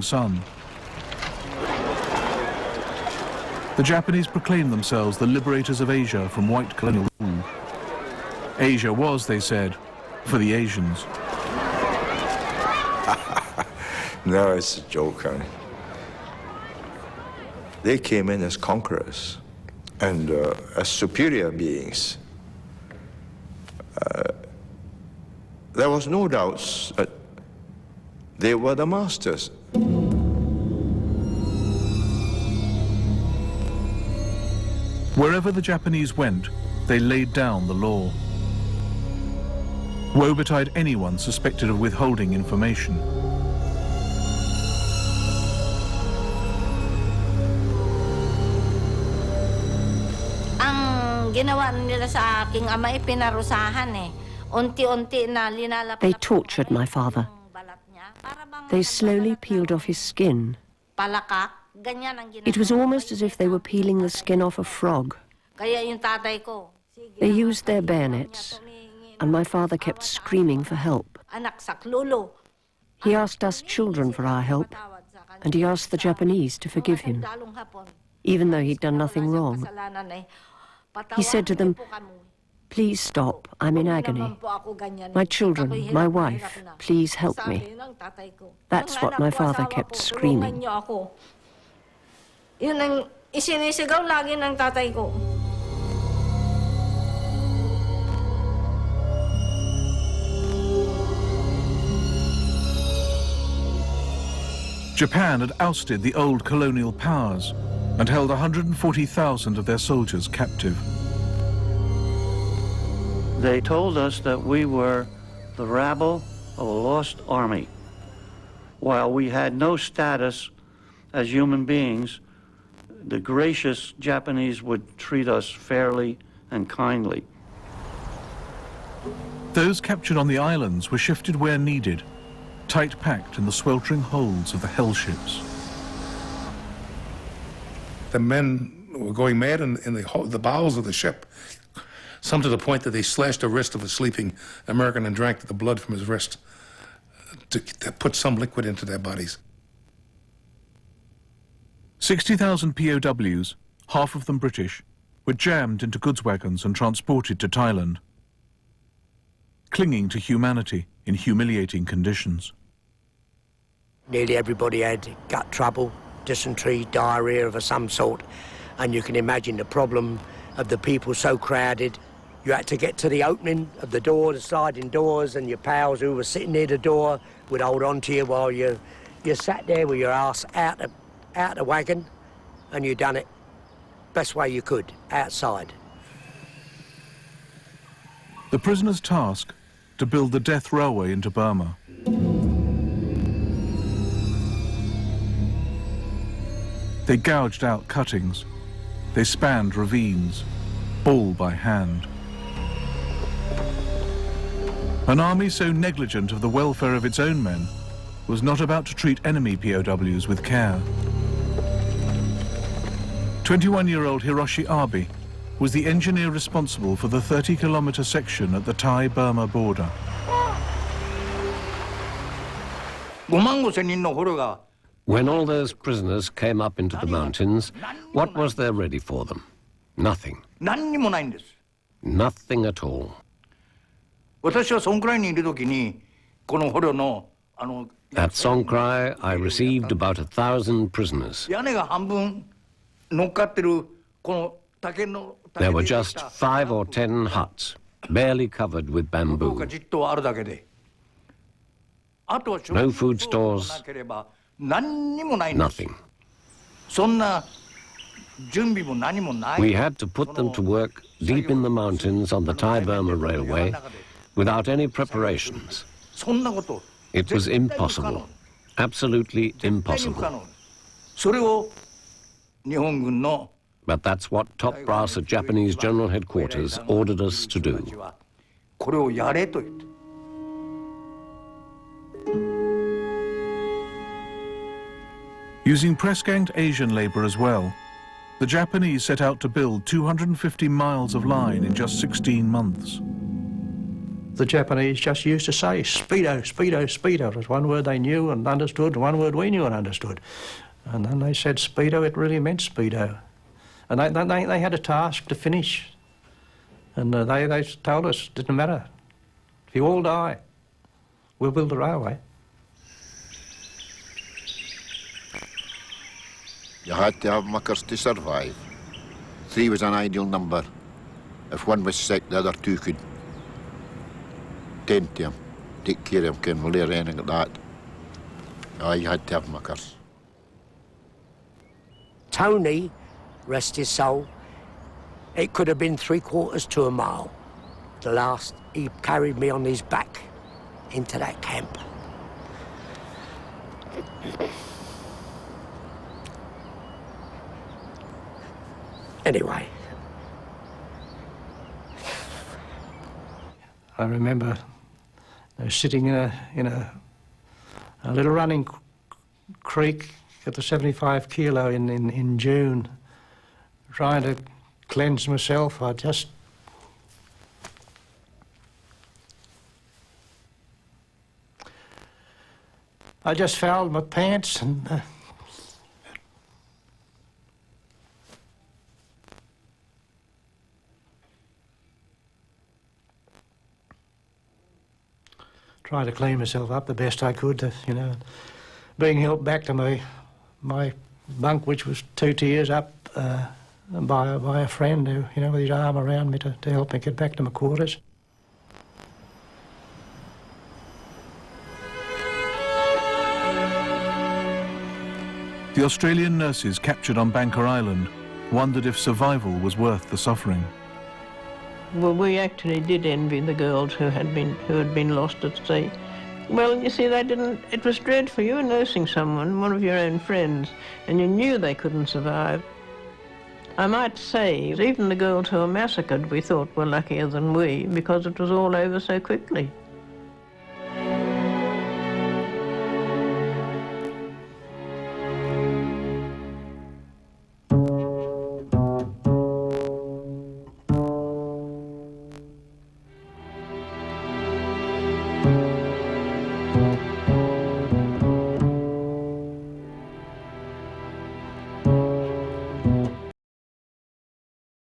sun. The Japanese proclaimed themselves the liberators of Asia from white colonial rule. Asia was, they said, for the Asians. No, it's a joke, honey. They came in as conquerors and as superior beings. There was no doubt that they were the masters. Wherever the Japanese went, they laid down the law. Woe betide anyone suspected of withholding information. They tortured my father. They slowly peeled off his skin. It was almost as if they were peeling the skin off a frog. They used their bayonets, and my father kept screaming for help. He asked us children for our help, and he asked the Japanese to forgive him, even though he'd done nothing wrong. He said to them, "Please stop, I'm in agony. My children, my wife, please help me." That's what my father kept screaming. Japan had ousted the old colonial powers and held 140,000 of their soldiers captive. They told us that we were the rabble of a lost army. While we had no status as human beings, the gracious Japanese would treat us fairly and kindly. Those captured on the islands were shifted where needed, tight-packed in the sweltering holds of the hell ships. The men were going mad in the bowels of the ship, some to the point that they slashed the wrist of a sleeping American and drank the blood from his wrist to put some liquid into their bodies. 60,000 POWs, half of them British, were jammed into goods wagons and transported to Thailand, clinging to humanity in humiliating conditions. Nearly everybody had gut trouble, dysentery, diarrhea of some sort, and you can imagine the problem of the people so crowded. You had to get to the opening of the door, the sliding doors, and your pals who were sitting near the door would hold on to you while you sat there with your ass out the wagon, and you done it best way you could, outside. The prisoners' task, to build the death railway into Burma. They gouged out cuttings. They spanned ravines, all by hand. An army so negligent of the welfare of its own men was not about to treat enemy POWs with care. 21-year-old Hiroshi Abe was the engineer responsible for the 30-kilometer section at the Thai-Burma border. When all those prisoners came up into the mountains, what was there ready for them? Nothing. Nothing at all. At Songkrai, I received about 1,000 prisoners. There were just 5 or 10 huts, barely covered with bamboo. No food stores, nothing. We had to put them to work deep in the mountains on the Thai-Burma railway without any preparations. It was impossible, absolutely impossible. But that's what top brass at Japanese General Headquarters ordered us to do. Using press-ganged Asian labor as well, the Japanese set out to build 250 miles of line in just 16 months. The Japanese just used to say, Speedo, Speedo, Speedo. It was one word they knew and understood, and one word we knew and understood. And then they said Speedo, it really meant Speedo. And they had a task to finish. And they told us, it didn't matter. If you all die, we'll build the railway. You had to have muckers to survive. 3 was an ideal number. If one was sick, the other 2 could tend to him, take care of him, can malaria, anything like that. You had to have muckers. Tony, rest his soul, it could have been 3/4 to a mile. The last, he carried me on his back into that camp. Anyway. I remember sitting in a little running creek at the 75 kilo in June, trying to cleanse myself. I just fouled my pants and tried to clean myself up the best I could, being helped back to my bunk, which was 2 tiers up by a friend who, with his arm around me to help me get back to my quarters. The Australian nurses captured on Banker Island wondered if survival was worth the suffering. Well, we actually did envy the girls who had been lost at sea. Well, you see, it was dreadful. You were nursing someone, one of your own friends, and you knew they couldn't survive. I might say, even the girls who were massacred, we thought were luckier than we, because it was all over so quickly.